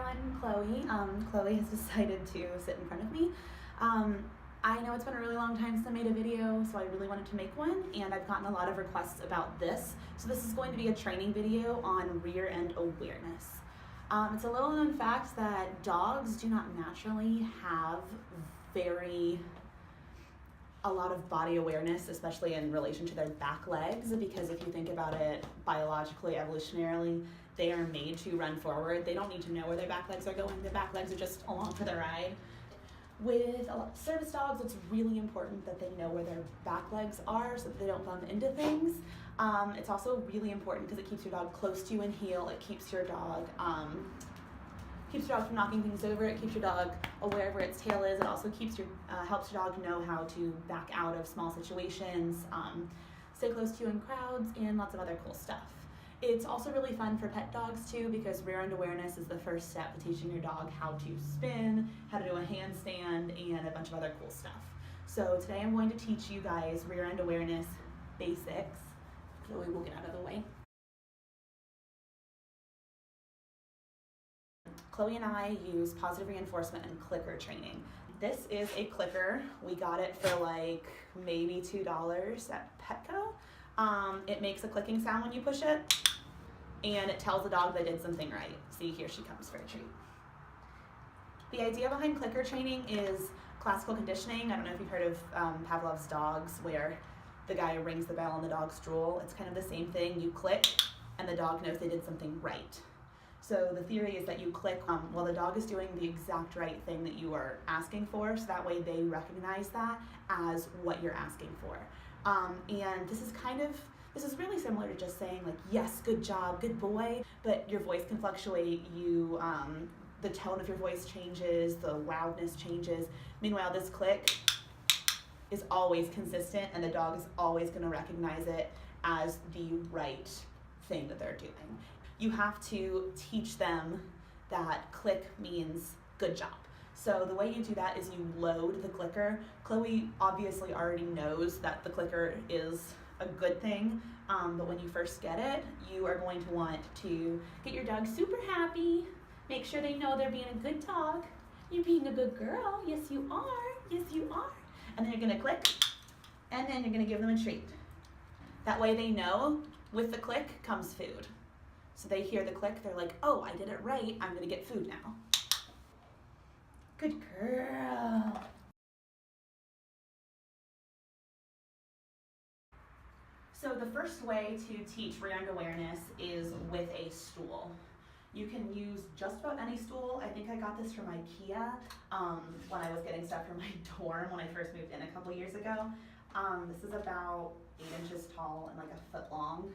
everyone, Chloe. Chloe has decided to sit in front of me. I know it's been a really long time since I made a video, so I really wanted to make one, and I've gotten a lot of requests about this. So this is going to be a training video on rear end awareness. It's a little known fact that dogs do not naturally have a lot of body awareness, especially in relation to their back legs, because if you think about it biologically, evolutionarily, they are made to run forward. They don't need to know where their back legs are going. Their back legs are just along for the ride. With a lot of service dogs, it's really important that they know where their back legs are so that they don't bump into things. It's also really important because it keeps your dog close to you in heel. It keeps your dog from knocking things over. It keeps your dog aware of where its tail is. It also helps your dog know how to back out of small situations, stay close to you in crowds, and lots of other cool stuff. It's also really fun for pet dogs too, because rear end awareness is the first step to teaching your dog how to spin, how to do a handstand, and a bunch of other cool stuff. So today I'm going to teach you guys rear end awareness basics. Chloe will get out of the way. Chloe and I use positive reinforcement and clicker training. This is a clicker. We got it for like maybe $2 at Petco. It makes a clicking sound when you push it, and it tells the dog they did something right. See, here she comes for a treat. The idea behind clicker training is classical conditioning. I don't know if you've heard of Pavlov's dogs, where the guy rings the bell on the dog's drool. It's kind of the same thing. You click, and the dog knows they did something right. So the theory is that you click while the dog is doing the exact right thing that you are asking for, so that way they recognize that as what you're asking for. And this is really similar to just saying like, yes, good job, good boy, but your voice can fluctuate. The tone of your voice changes, the loudness changes. Meanwhile, this click is always consistent, and the dog is always going to recognize it as the right thing that they're doing. You have to teach them that click means good job. So the way you do that is you load the clicker. Chloe obviously already knows that the clicker is a good thing, but when you first get it, you are going to want to get your dog super happy, make sure they know they're being a good dog. You're being a good girl. Yes, you are. Yes, you are. And then you're going to click, and then you're going to give them a treat. That way they know with the click comes food. So they hear the click, they're like, oh, I did it right, I'm gonna get food now. Good girl. So the first way to teach rear end awareness is with a stool. You can use just about any stool. I think I got this from IKEA when I was getting stuff for my dorm when I first moved in a couple years ago. This is about 8 inches tall and like a foot long.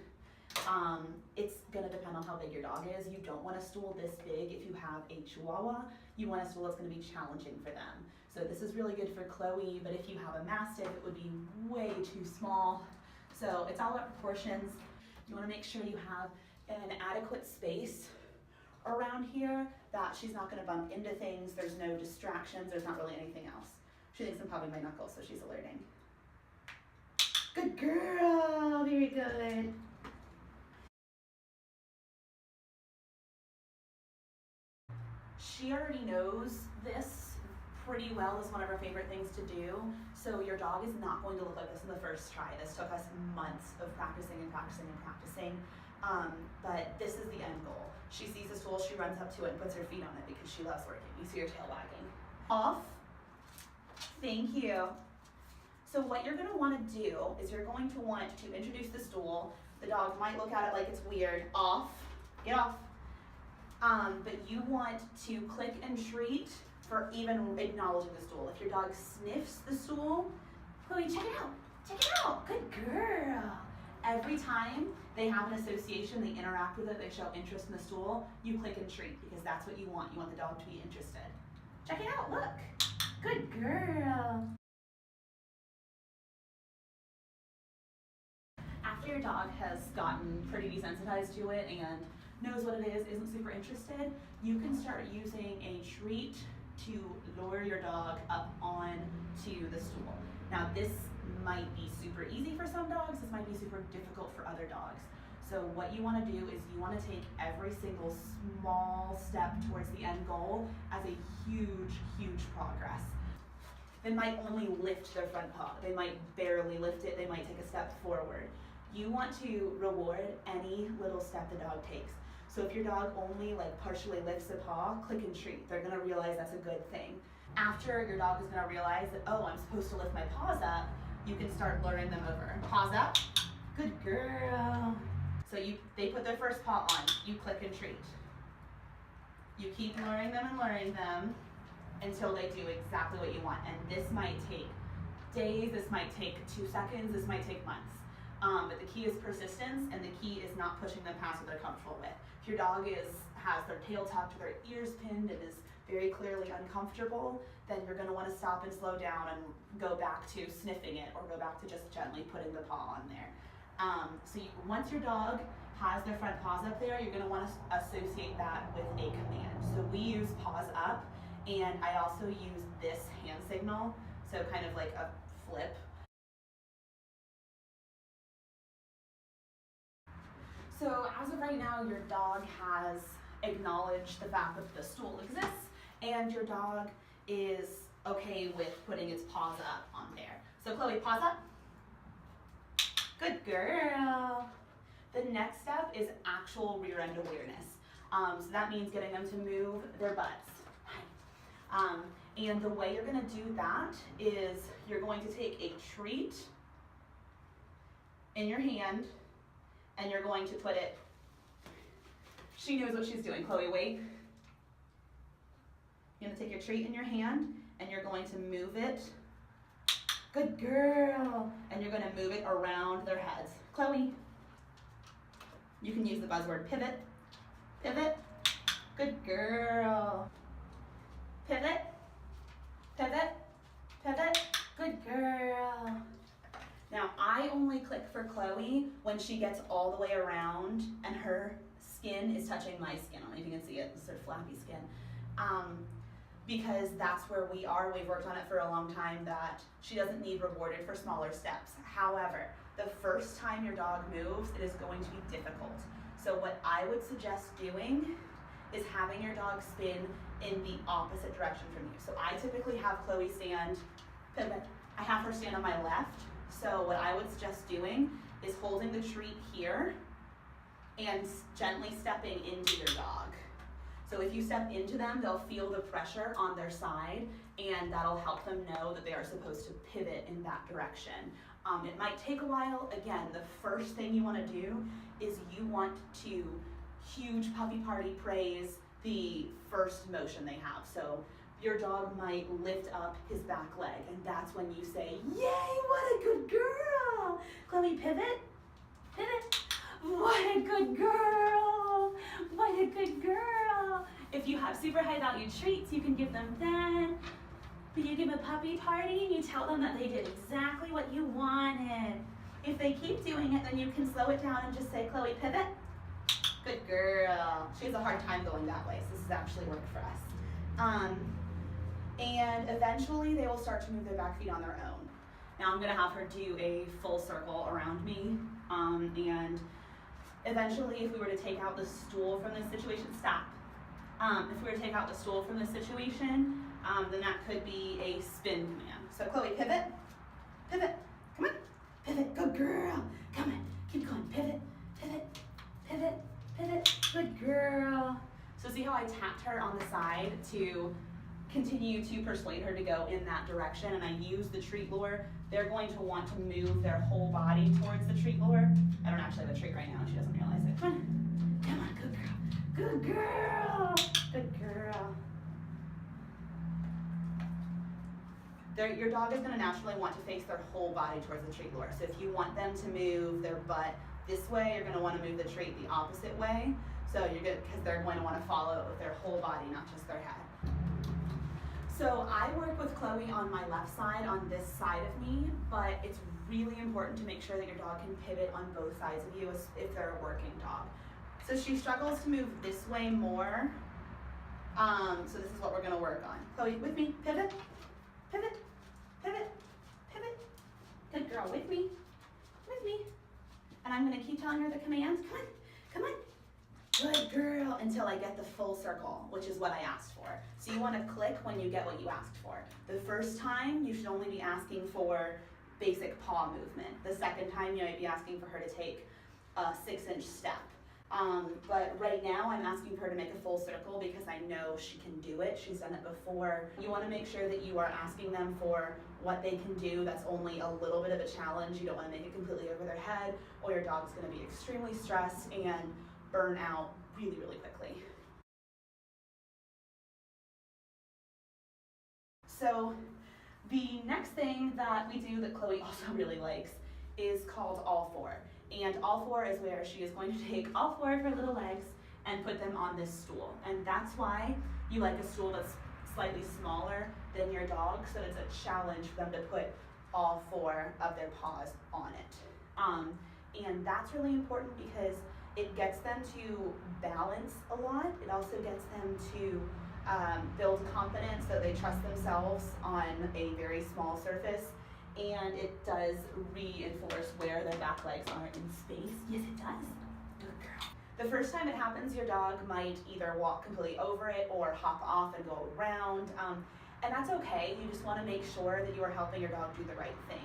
It's gonna depend on how big your dog is. You don't want a stool this big if you have a Chihuahua. You want a stool that's gonna be challenging for them. So this is really good for Chloe, but if you have a Mastiff, it would be way too small. So it's all about proportions. You wanna make sure you have an adequate space around here that she's not gonna bump into things. There's no distractions. There's not really anything else. She thinks I'm popping my knuckles, so she's alerting. Good girl, very good. She already knows this pretty well. It's one of her favorite things to do. So your dog is not going to look like this in the first try. This took us months of practicing and practicing and practicing. But this is the end goal. She sees the stool, she runs up to it and puts her feet on it because she loves working. You see her tail wagging. Off. Thank you. So what you're gonna wanna do is you're going to want to introduce the stool. The dog might look at it like it's weird. Off. Get off. But you want to click and treat for even acknowledging the stool. If your dog sniffs the stool, Chloe, check it out. Check it out. Good girl. Every time they have an association, they interact with it, they show interest in the stool, you click and treat because that's what you want. You want the dog to be interested. Check it out. Look. Good girl. After your dog has gotten pretty desensitized to it and knows what it is, isn't super interested, you can start using a treat to lure your dog up onto the stool. Now this might be super easy for some dogs, this might be super difficult for other dogs. So what you want to do is you want to take every single small step towards the end goal as a huge, huge progress. They might only lift their front paw. They might barely lift it. They might take a step forward. You want to reward any little step the dog takes. So if your dog only like partially lifts a paw, click and treat. They're gonna realize that's a good thing. After, your dog is gonna realize that, oh, I'm supposed to lift my paws up, you can start luring them over. Paws up, good girl. So they put their first paw on, you click and treat. You keep luring them and luring them until they do exactly what you want. And this might take days, this might take 2 seconds, this might take months. But the key is persistence, and the key is not pushing them past what they're comfortable with. If your dog has their tail tucked, their ears pinned, and is very clearly uncomfortable, then you're gonna wanna stop and slow down and go back to sniffing it, or go back to just gently putting the paw on there. Once your dog has their front paws up there, you're gonna wanna associate that with a command. So we use paws up, and I also use this hand signal, so kind of like a flip. So as of right now, your dog has acknowledged the fact that the stool exists, and your dog is okay with putting its paws up on there. So Chloe, paws up. Good girl. The next step is actual rear end awareness. So that means getting them to move their butts. And the way you're gonna do that is you're going to take a treat in your hand, and you're going to put it, she knows what she's doing. Chloe, wait. You're gonna take your treat in your hand, and you're going to move it. Good girl. And you're gonna move it around their heads. Chloe, you can use the buzzword pivot, pivot. Good girl. Pivot, pivot, pivot. Good girl. Now, I only click for Chloe when she gets all the way around and her skin is touching my skin. I don't know if you can see it, it's sort of flappy skin. Because that's where we are. We've worked on it for a long time, that she doesn't need rewarded for smaller steps. However, the first time your dog moves, it is going to be difficult. So what I would suggest doing is having your dog spin in the opposite direction from you. So I typically have Chloe stand, pivot. I have her stand on my left. So what I would suggest doing is holding the treat here and gently stepping into your dog. So if you step into them, they'll feel the pressure on their side, and that'll help them know that they are supposed to pivot in that direction. It might take a while. Again, the first thing you want to do is you want to huge puppy party praise the first motion they have. So your dog might lift up his back leg, and that's when you say, yay, what a good girl. Chloe, pivot, pivot. What a good girl. What a good girl. If you have super high value treats, you can give them then. But you give a puppy party and you tell them that they did exactly what you wanted. If they keep doing it, then you can slow it down and just say, Chloe, pivot. Good girl. She has a hard time going that way, so this has actually worked for us. And eventually they will start to move their back feet on their own. Now I'm gonna have her do a full circle around me. And eventually, if we were to take out the stool from this situation, stop. If we were to take out the stool from this situation, then that could be a spin command. So Chloe, pivot, pivot, come on, pivot, good girl, come on, keep going, pivot, pivot, pivot, pivot, good girl. So see how I tapped her on the side to continue to persuade her to go in that direction, and I use the treat lure. They're going to want to move their whole body towards the treat lure. I don't actually have a treat right now, she doesn't realize it. Come on, come on, good girl, good girl, good girl. Your dog is going to naturally want to face their whole body towards the treat lure. So if you want them to move their butt this way, you're going to want to move the treat the opposite way. So you're good, because they're going to want to follow with their whole body, not just their head. So I work with Chloe on my left side, on this side of me, but it's really important to make sure that your dog can pivot on both sides of you if they're a working dog. So she struggles to move this way more. So this is what we're going to work on. Chloe, with me, pivot, pivot, pivot, pivot. Good girl, with me, And I'm gonna keep telling her the commands. Come on, come on. Good girl, until I get the full circle, which is what I asked for. So you wanna click when you get what you asked for. The first time, you should only be asking for basic paw movement. The second time, you might be asking for her to take a 6-inch step. But right now I'm asking her to make a full circle because I know she can do it. She's done it before. You want to make sure that you are asking them for what they can do that's only a little bit of a challenge. You don't want to make it completely over their head, or your dog's going to be extremely stressed and burn out really, really quickly. So the next thing that we do that Chloe also really likes is called all four. And all four is where she is going to take all four of her little legs and put them on this stool. And that's why you like a stool that's slightly smaller than your dog, so it's a challenge for them to put all four of their paws on it. And that's really important because it gets them to balance a lot. It also gets them to build confidence so they trust themselves on a very small surface. And it does reinforce where their back legs are in space. Yes, it does. Good girl. The first time it happens, your dog might either walk completely over it or hop off and go around. And that's okay. You just want to make sure that you are helping your dog do the right thing.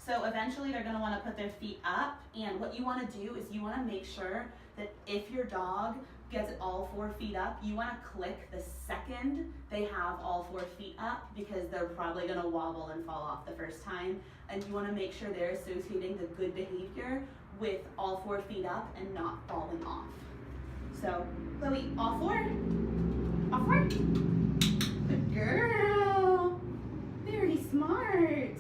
So eventually they're going to want to put their feet up, and what you want to do is you want to make sure that if your dog gets all 4 feet up, you want to click the second they have all 4 feet up, because they're probably going to wobble and fall off the first time, and you want to make sure they're associating the good behavior with all 4 feet up and not falling off. So Chloe, all 4? All 4? Good girl. Very smart.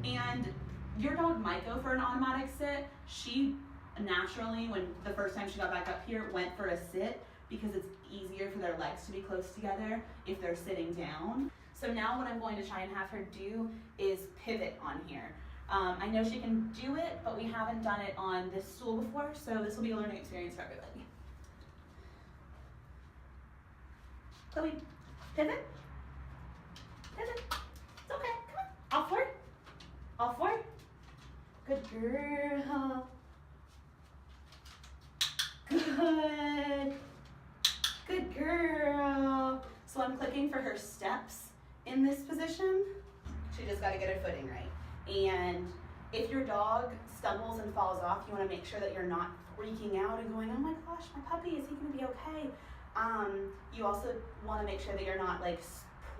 And your dog might go for an automatic sit. She naturally, when the first time she got back up here, went for a sit because it's easier for their legs to be close together if they're sitting down. So now what I'm going to try and have her do is pivot on here. I know she can do it, but we haven't done it on this stool before, so this will be a learning experience for everybody. Chloe, pivot. Pivot. It's okay. Come on. All 4. All 4. Good girl. Good. Good girl. So I'm clicking for her steps in this position. She just got to get her footing right. And if your dog stumbles and falls off, you want to make sure that you're not freaking out and going, oh my gosh, my puppy, is he going to be okay? You also want to make sure that you're not like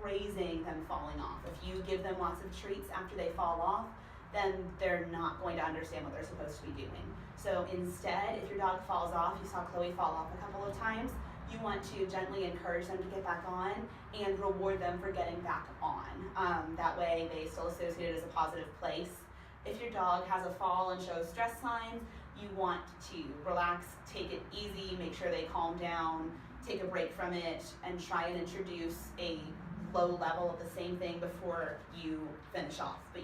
praising them falling off. If you give them lots of treats after they fall off, then they're not going to understand what they're supposed to be doing. So instead, if your dog falls off, you saw Chloe fall off a couple of times, you want to gently encourage them to get back on and reward them for getting back on. That way they still associate it as a positive place. If your dog has a fall and shows stress signs, you want to relax, take it easy, make sure they calm down, take a break from it, and try and introduce a low level of the same thing before you finish off. But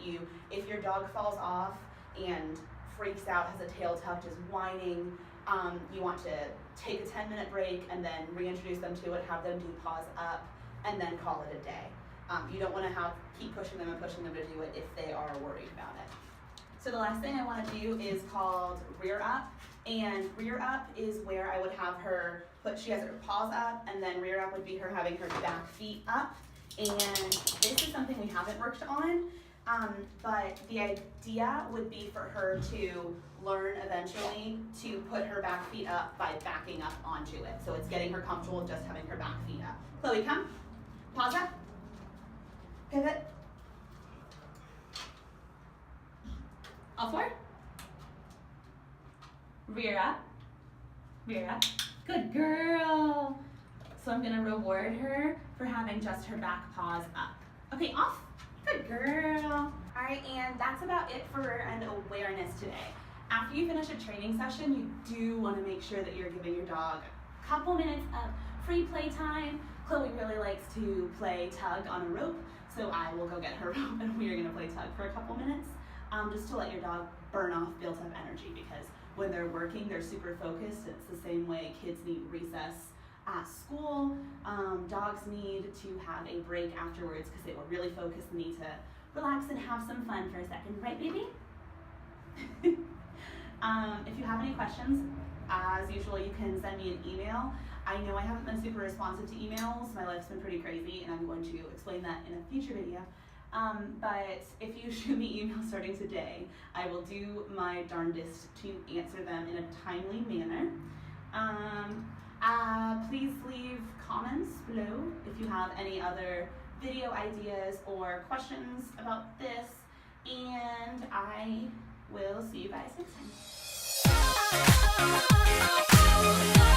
if your dog falls off and freaks out, has a tail tucked, is whining, you want to take a 10-minute break and then reintroduce them to it, have them do paws up, and then call it a day. You don't want to keep pushing them and pushing them to do it if they are worried about it. So the last thing I want to do is called rear up, and rear up is where I would have her she has her paws up, and then rear up would be her having her back feet up. And this is something we haven't worked on, but the idea would be for her to learn eventually to put her back feet up by backing up onto it. So it's getting her comfortable just having her back feet up. Chloe, come. Paws up. Pivot. All 4. Rear up. Rear up. Good girl. So I'm going to reward her for having just her back paws up. Okay, off. Good girl. All right, and that's about it for an awareness today. After you finish a training session, you do want to make sure that you're giving your dog a couple minutes of free play time. Chloe really likes to play tug on a rope, so I will go get her rope and we are going to play tug for a couple minutes, just to let your dog burn off built up energy, because when they're working, they're super focused. It's the same way kids need recess at school. Dogs need to have a break afterwards because they were really focused and need to relax and have some fun for a second, right, baby? If you have any questions, as usual, you can send me an email. I know I haven't been super responsive to emails. My life's been pretty crazy, and I'm going to explain that in a future video. But if you shoot me emails starting today, I will do my darndest to answer them in a timely manner. Please leave comments below if you have any other video ideas or questions about this, and I will see you guys next time.